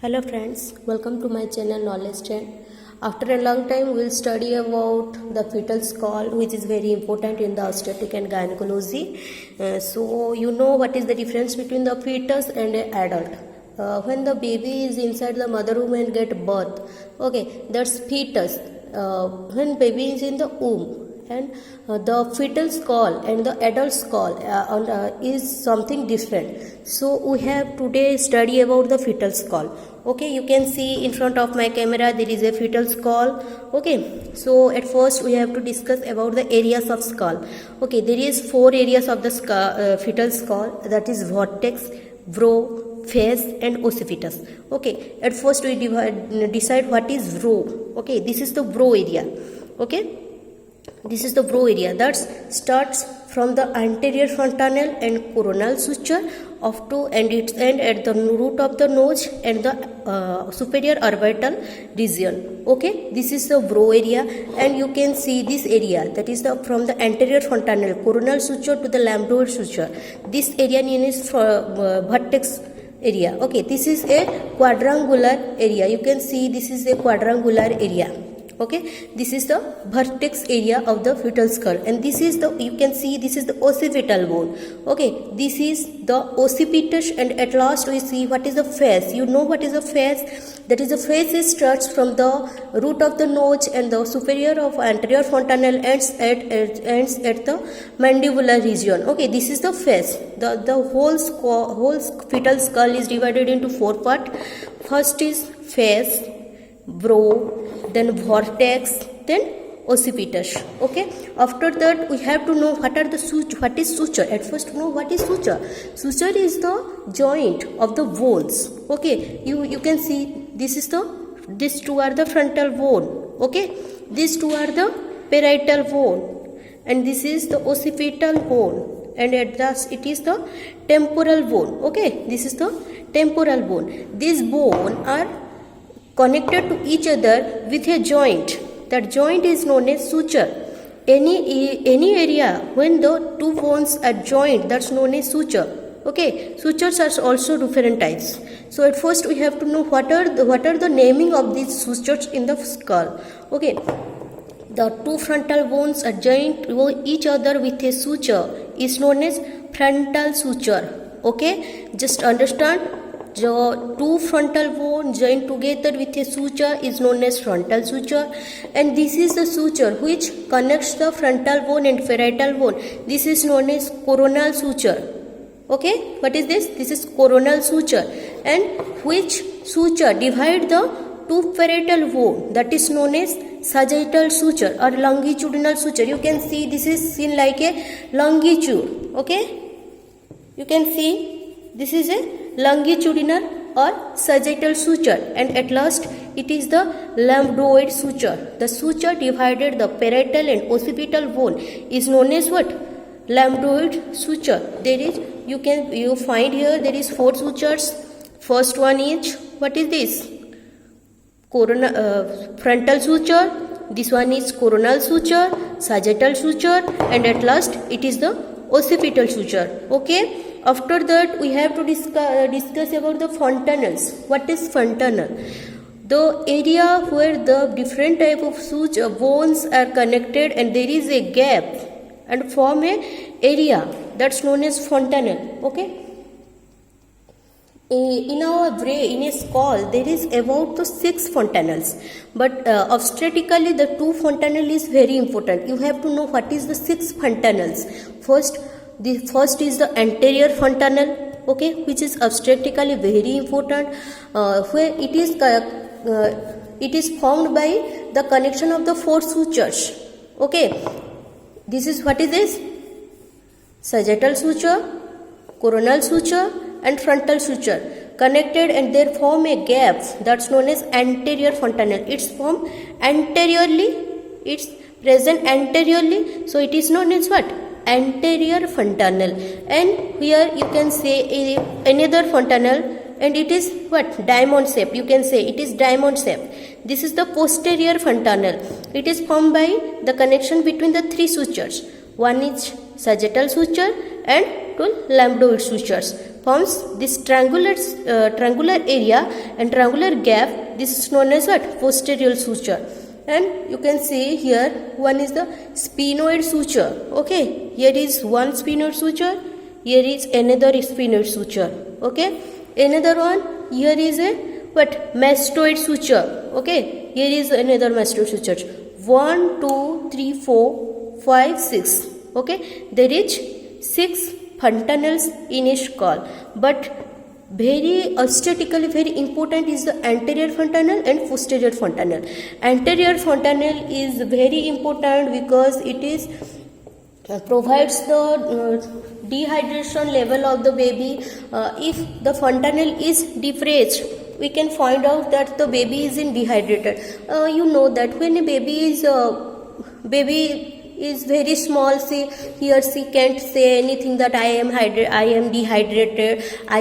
Hello friends, welcome to my channel Knowledge 10. After a long time we'll study about the fetal skull, which is very important in the obstetric and gynecology. So you know what is the difference between the fetus and an adult. When the baby is inside the mother womb and get birth, okay, that's fetus. When baby is in the womb, and the fetal skull and the adult skull is something different. So we have today study about the fetal skull. Okay, you can see in front of my camera there is a fetal skull. Okay, so at first we have to discuss about the areas of skull. Okay, there is 4 areas of the fetal skull, that is vertex, brow, face and occipitus. Okay, at first we decide what is brow. Okay, this is the brow area. Okay, this is the brow area that starts from the anterior fontanelle and coronal suture up to and its end at the root of the nose and the superior orbital region. Okay, this is the brow area, and you can see this area, that is the from the anterior fontanelle coronal suture to the lambdoid suture. This area known as vertex area. Okay, this is a quadrangular area. You can see this is a quadrangular area. Okay, this is the vertex area of the fetal skull, and this is the, you can see this is the occipital bone. Okay, this is the occipitus, and at last we see what is the face. You know what is the face? That is, the face starts from the root of the nose and the superior of anterior fontanelle ends at the mandibular region. Okay, this is the face. The whole fetal skull is divided into 4 parts. First is face, brow, then vertex, then occipitus. Okay, after that we have to know what is suture. At first know what is suture. Suture is the joint of the bones. Okay, you can see these 2 are the frontal bone. Okay, these 2 are the parietal bone, and this is the occipital bone, and at last it is the temporal bone. Okay, this is the temporal bone. These bone are connected to each other with a joint. That joint is known as suture. Any area when the 2 bones are joined, that's known as suture. Okay, sutures are also different types. So at first we have to know what are the naming of these sutures in the skull. Okay, the 2 frontal bones are joined to each other with a suture is known as frontal suture. Okay, just understand. The 2 frontal bone joined together with a suture is known as frontal suture, and this is the suture which connects the frontal bone and parietal bone. This is known as coronal suture. Okay, what is this? This is coronal suture, and which suture divide the 2 parietal bone, that is known as sagittal suture or longitudinal suture. You can see this is seen like a longitude. Okay, you can see this is a longitudinal or sagittal suture, and at last it is the lambdoid suture. The suture divided the parietal and occipital bone is known as what? Lambdoid suture. There is, you find here there is 4 sutures. First one is, what is this? Frontal suture. This one is coronal suture, sagittal suture, and at last it is the occipital suture. Okay. After that we have to discuss about the fontanelles. What is fontanelle? The area where the different type of suture bones are connected and there is a gap and form a area, that's known as fontanelle. Okay. In our brain, in a skull, there is about the 6 fontanelles, but obstetrically the 2 fontanelle is very important. You have to know what is the 6 fontanelles. The first is the anterior fontanelle, okay, which is obstetrically very important, where it is formed by the connection of the 4 sutures. Okay, this is, what is this? Sagittal suture, coronal suture and frontal suture connected, and they form a gap, that's known as anterior fontanelle. It's formed anteriorly, it's present anteriorly, so it is known as what? Anterior fontanelle. And here you can say another fontanelle, and it is what? Diamond shape. You can say it is diamond shape. This is the posterior fontanelle. It is formed by the connection between the 3 sutures. One is sagittal suture and 2 lambdoid sutures. forms this triangular area and triangular gap. This is known as what? Posterior suture. And you can see here one is the sphenoid suture. Okay, here is one sphenoid suture, here is another sphenoid suture. Okay, another one, here is a what? Mastoid suture. Okay, here is another mastoid suture. 1 2 3 4 5 6. Okay, there is 6 fontanelles in a skull, but very aesthetically very important is the anterior fontanelle and posterior fontanelle. Anterior fontanelle is very important because it is provides the dehydration level of the baby. If the fontanelle is depressed, we can find out that the baby is in dehydrated. You know that when a baby is very small, see here she can't say anything that I am dehydrated, I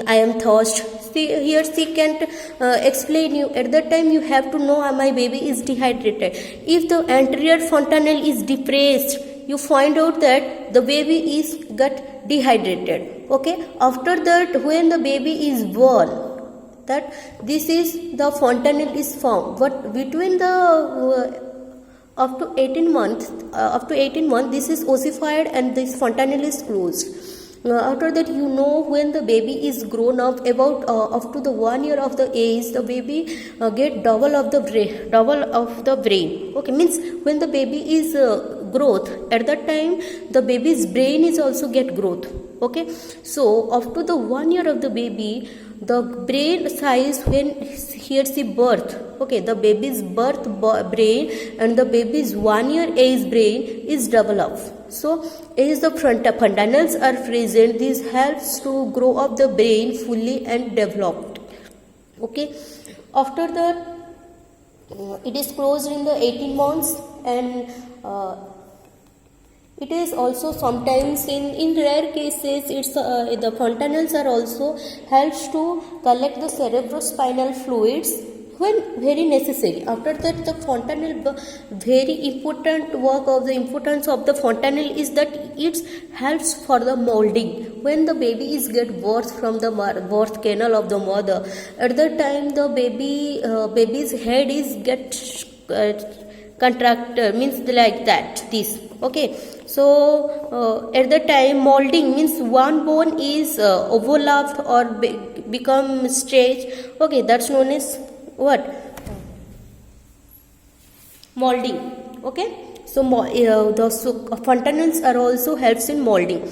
am thirst. See here she can't explain you. At that time you have to know my baby is dehydrated. If the anterior fontanelle is depressed, you find out that the baby is got dehydrated. Okay, after that when the baby is born, that this is the fontanelle is found, but between the up to 18 months this is ossified and this fontanelle is closed. After that, you know, when the baby is grown up about up to the 1 year of the age, the baby get double of the brain. Okay, means when the baby is growth, at that time the baby's brain is also get growth. Okay, so up to the 1 year of the baby, the brain size when here see birth, okay, the baby's birth brain and the baby's 1 year age brain is double up. So as the fontanelles are present, this helps to grow up the brain fully and developed. Okay, after that it is closed in the 18 months, and it is also sometimes in rare cases it's the fontanelles are also helps to collect the cerebrospinal fluids when very necessary. After that, the fontanelle, very important work of the importance of the fontanelle is that it helps for the molding. When the baby is get birth from the birth canal of the mother, at that time the baby's head is get contracted, means like that, this. Okay, so at the time molding means one bone is overlapped or become stretched. Okay, that's known as what? Molding. Okay, so the fontanelles are also helps in molding.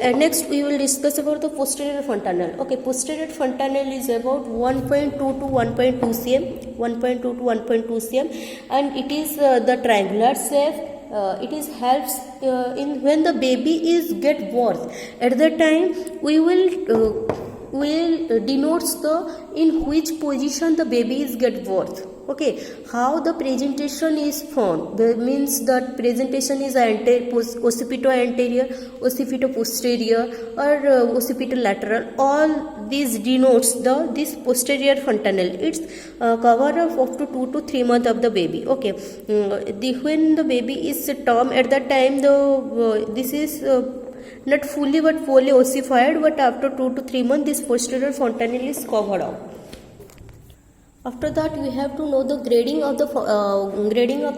Next we will discuss about the posterior fontanelle. Okay, posterior fontanelle is about 1.2 to 1.2 cm, 1.2 to 1.2 cm, and it is the triangular shape. It is helps in when the baby is get birth. At that time we will denotes the in which position the baby is get birth. Okay, how the presentation is found, means that presentation is occipito anterior, occipito posterior, or occipito lateral. All these denotes this posterior fontanelle. It's cover of up to 2 to 3 months of the baby. Okay, when the baby is term, at that time this is not fully but fully ossified, but after 2 to 3 months this posterior fontanelle is covered up. After that, we have to know the grading of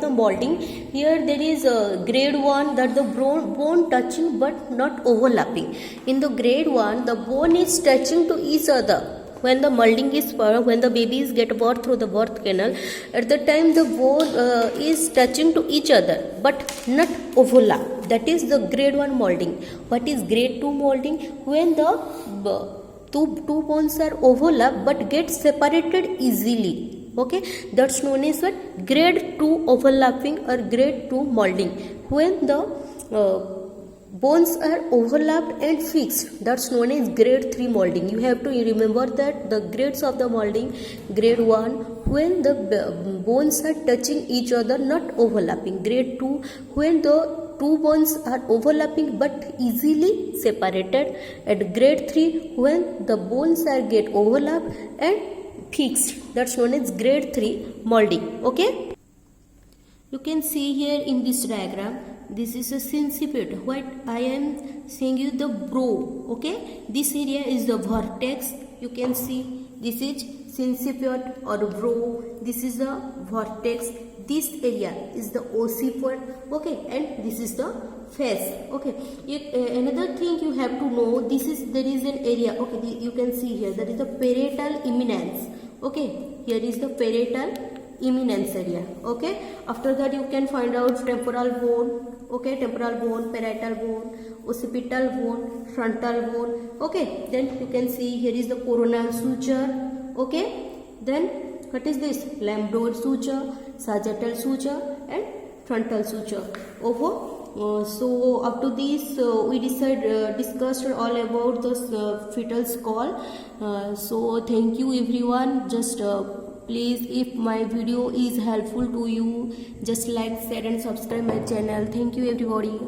the molding. Here there is grade 1, that the bone touching but not overlapping. In the grade 1, the bone is touching to each other. When the molding is when the babies get birth through the birth canal, at the time the bone is touching to each other but not overlap. That is the grade 1 molding. What is grade 2 molding? When the two bones are overlap but get separated easily. Okay, that's known as what? Grade 2 overlapping or grade 2 molding. When the bones are overlapped and fixed, that's known as grade 3 molding. You have to remember that the grades of the molding: grade 1 when the bones are touching each other, not overlapping; grade 2 when the two bones are overlapping but easily separated; and grade 3 when the bones are get overlapped and fixed, that's known as grade 3 molding. Okay, you can see here in this diagram this is a sinciput. What I am saying you the brow. Okay, this area is the vertex. You can see this is sinciput or brow. This is the vertex. This area is the occiput. Okay, and this is the face. Okay, another thing you have to know, there is an area. Okay, you can see here that is the parietal eminence. Okay, here is the parietal eminence area. Okay, after that you can find out temporal bone. Okay, temporal bone, parietal bone, occipital bone, frontal bone. Okay, then you can see here is the coronal suture. Okay, then what is this? Lambdoid suture, sagittal suture, and frontal suture. Over. So up to this we discussed all about the fetal skull. So thank you everyone. Just please, if my video is helpful to you, just like, share and subscribe my channel. Thank you everybody.